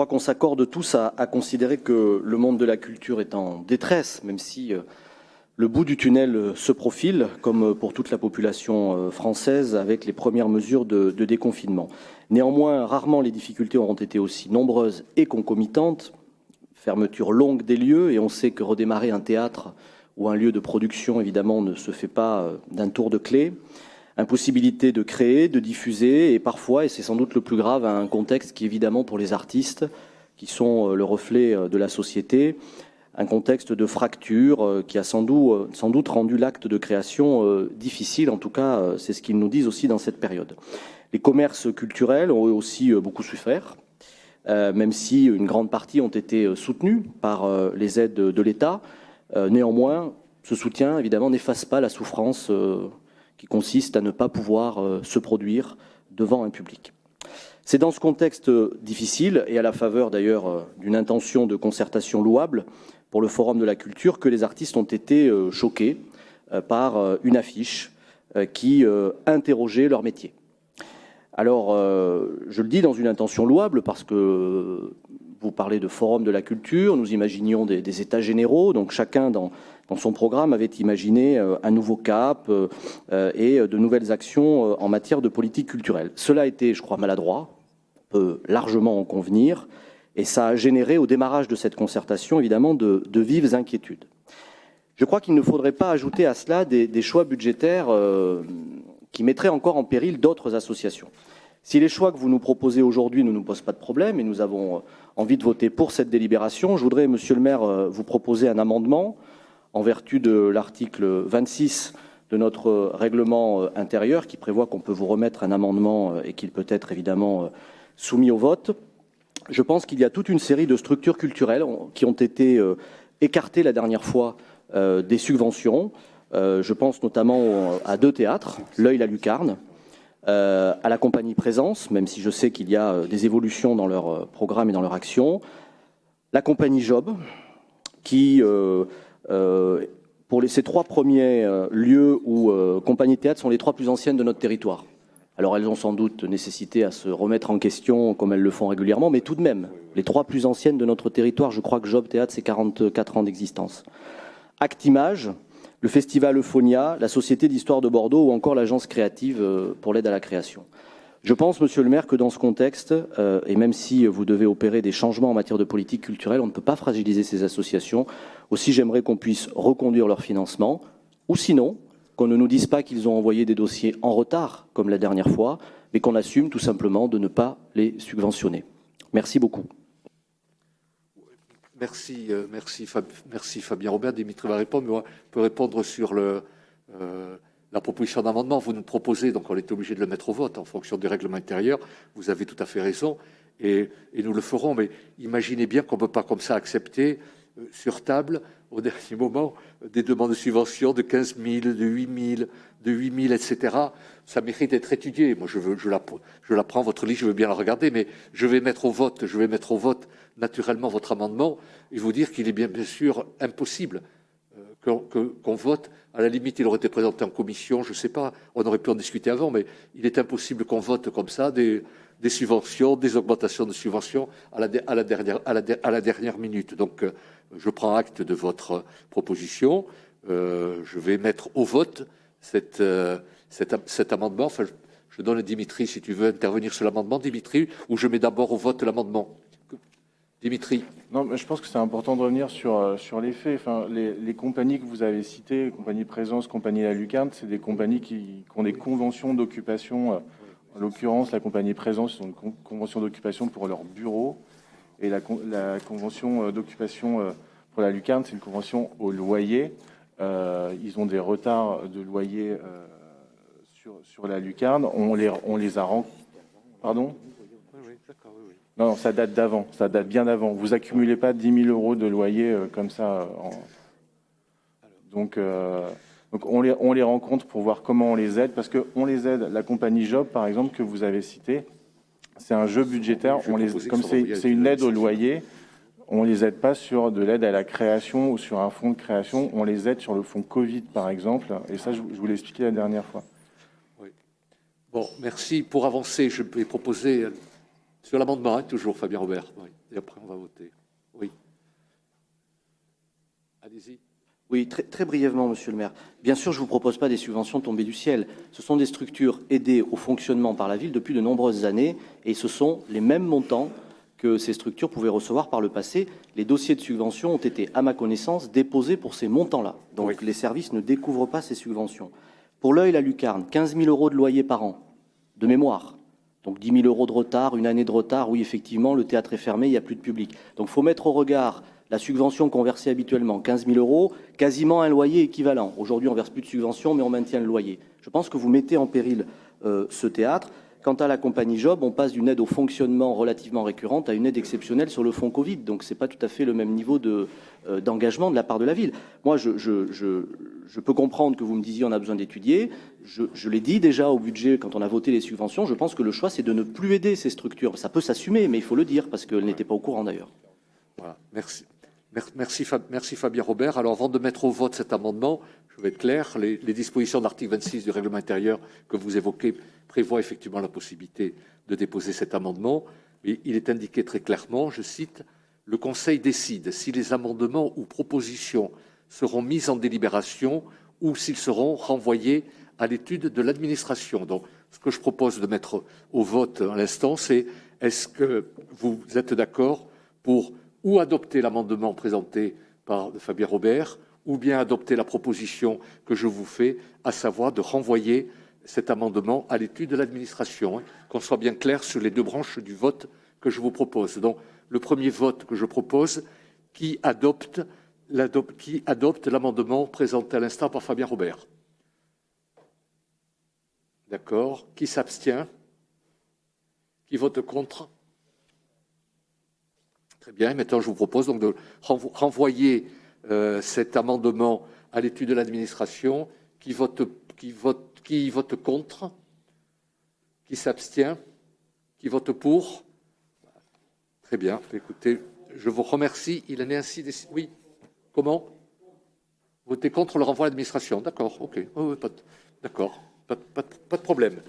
crois qu'on s'accorde tous à considérer que le monde de la culture est en détresse, même si le bout du tunnel se profile, comme pour toute la population française, avec les premières mesures de déconfinement. Néanmoins, rarement les difficultés auront été aussi nombreuses et concomitantes. Fermeture longue des lieux, et on sait que redémarrer un théâtre ou un lieu de production, évidemment, ne se fait pas d'un tour de clé. Impossibilité de créer, de diffuser, et parfois, et c'est sans doute le plus grave, un contexte qui, évidemment, pour les artistes, qui sont le reflet de la société, un contexte de fracture qui a sans doute rendu l'acte de création difficile. En tout cas, c'est ce qu'ils nous disent aussi dans cette période. Les commerces culturels ont aussi beaucoup souffert, même si une grande partie ont été soutenus par les aides de l'État. Néanmoins, ce soutien, évidemment, n'efface pas la souffrance qui consiste à ne pas pouvoir se produire devant un public. C'est dans ce contexte difficile, et à la faveur d'ailleurs d'une intention de concertation louable pour le Forum de la culture, que les artistes ont été choqués par une affiche qui interrogeait leur métier. Alors, je le dis dans une intention louable parce que vous parlez de Forum de la culture, nous imaginions des états généraux, donc chacun dans son programme avait imaginé un nouveau cap et de nouvelles actions en matière de politique culturelle. Cela a été, je crois, maladroit, on peut largement en convenir, et ça a généré au démarrage de cette concertation, évidemment, de vives inquiétudes. Je crois qu'il ne faudrait pas ajouter à cela des choix budgétaires qui mettraient encore en péril d'autres associations. Si les choix que vous nous proposez aujourd'hui ne nous posent pas de problème, et nous avons envie de voter pour cette délibération, je voudrais, Monsieur le maire, vous proposer un amendement en vertu de l'article 26 de notre règlement intérieur qui prévoit qu'on peut vous remettre un amendement et qu'il peut être évidemment soumis au vote. Je pense qu'il y a toute une série de structures culturelles qui ont été écartées la dernière fois des subventions. Je pense notamment à 2 théâtres, l'Œil, la Lucarne, à la compagnie Présence, même si je sais qu'il y a des évolutions dans leur programme et dans leur action, la compagnie Job, qui, pour ces 3 premiers lieux où compagnie théâtre sont les 3 plus anciennes de notre territoire. Alors elles ont sans doute nécessité à se remettre en question comme elles le font régulièrement, mais tout de même, les 3 plus anciennes de notre territoire, je crois que Job Théâtre, c'est 44 ans d'existence. Actimage, le festival Euphonia, la Société d'Histoire de Bordeaux ou encore l'Agence créative pour l'aide à la création. Je pense, Monsieur le maire, que dans ce contexte, et même si vous devez opérer des changements en matière de politique culturelle, on ne peut pas fragiliser ces associations. Aussi, j'aimerais qu'on puisse reconduire leur financement, ou sinon, qu'on ne nous dise pas qu'ils ont envoyé des dossiers en retard, comme la dernière fois, mais qu'on assume tout simplement de ne pas les subventionner. Merci beaucoup. Merci Fabien Robert. Dimitri va répondre, mais on peut répondre sur la proposition d'amendement. Vous nous proposez, donc on est obligé de le mettre au vote en fonction du règlement intérieur. Vous avez tout à fait raison et nous le ferons, mais imaginez bien qu'on ne peut pas comme ça accepter sur table, au dernier moment, des demandes de subvention de 15 000, de 8 000, de 8 000, etc. Ça mérite d'être étudié. Moi, je la prends, votre liste, je veux bien la regarder, mais je vais mettre au vote naturellement votre amendement et vous dire qu'il est bien sûr impossible qu'on vote. À la limite, il aurait été présenté en commission, je ne sais pas, on aurait pu en discuter avant, mais il est impossible qu'on vote comme ça des subventions, des augmentations de subventions à la dernière minute. Donc, je prends acte de votre proposition. Je vais mettre au vote cet amendement. Enfin, je donne à Dimitri, si tu veux intervenir sur l'amendement, Dimitri, ou je mets d'abord au vote l'amendement. Dimitri. Non, mais je pense que c'est important de revenir sur les faits. Enfin, les compagnies que vous avez citées, compagnie Présence, compagnie La Lucarne, c'est des compagnies qui ont des conventions d'occupation. En l'occurrence, la compagnie Présence, ils ont une convention d'occupation pour leur bureau. Et la convention d'occupation pour La Lucarne, c'est une convention au loyer. Ils ont des retards de loyer sur La Lucarne. On les a rencontrés. Pardon ? Non, ça date d'avant, ça date bien d'avant. Vous accumulez pas 10 000 euros de loyer comme ça. Donc on les rencontre pour voir comment on les aide, parce qu'on les aide. La compagnie Job, par exemple, que vous avez citée, c'est un jeu budgétaire. Comme c'est une aide au loyer, on les aide pas sur de l'aide à la création ou sur un fonds de création. On les aide sur le fonds Covid, par exemple. Et ça, je vous l'ai expliqué la dernière fois. Oui. Bon, merci. Pour avancer, je vais proposer... Sur l'amendement, toujours, Fabien Robert. Oui. et après on va voter. Oui. Allez-y. Oui, très brièvement, Monsieur le maire. Bien sûr, je ne vous propose pas des subventions tombées du ciel. Ce sont des structures aidées au fonctionnement par la ville depuis de nombreuses années et ce sont les mêmes montants que ces structures pouvaient recevoir par le passé. Les dossiers de subvention ont été, à ma connaissance, déposés pour ces montants-là. Donc Oui. les services ne découvrent pas ces subventions. Pour l'Œil, la Lucarne, 15 000 € de loyer par an, de mémoire. Donc 10 000 € de retard, une année de retard. Oui, effectivement, le théâtre est fermé, il n'y a plus de public. Donc il faut mettre au regard la subvention qu'on versait habituellement, 15 000 €, quasiment un loyer équivalent. Aujourd'hui, on ne verse plus de subvention, mais on maintient le loyer. Je pense que vous mettez en péril ce théâtre. Quant à la compagnie Job, on passe d'une aide au fonctionnement relativement récurrente à une aide exceptionnelle sur le fonds Covid. Donc, ce n'est pas tout à fait le même niveau d'engagement de la part de la ville. Moi, je peux comprendre que vous me disiez on a besoin d'étudier. Je l'ai dit déjà au budget quand on a voté les subventions. Je pense que le choix, c'est de ne plus aider ces structures. Ça peut s'assumer, mais il faut le dire parce qu'elles n'étaient pas au courant d'ailleurs. Voilà, merci. Merci Fabien Robert. Alors avant de mettre au vote cet amendement, je vais être clair, les dispositions de l'article 26 du règlement intérieur que vous évoquez prévoient effectivement la possibilité de déposer cet amendement, mais il est indiqué très clairement, je cite, « Le Conseil décide si les amendements ou propositions seront mis en délibération ou s'ils seront renvoyés à l'étude de l'administration. » Donc ce que je propose de mettre au vote à l'instant, c'est est-ce que vous êtes d'accord pour ou adopter l'amendement présenté par Fabien Robert, ou bien adopter la proposition que je vous fais, à savoir de renvoyer cet amendement à l'étude de l'administration, qu'on soit bien clair sur les deux branches du vote que je vous propose. Donc, le premier vote que je propose, qui adopte l'amendement présenté à l'instant par Fabien Robert. D'accord. Qui s'abstient? Qui vote contre? Très bien. Maintenant, je vous propose donc de renvoyer cet amendement à l'étude de l'administration. Qui vote contre? Qui s'abstient? Qui vote pour? Très bien. Écoutez, je vous remercie. Il en est ainsi décidé. Oui. Comment? Voter contre le renvoi à l'administration. D'accord. OK. D'accord. Pas de problème.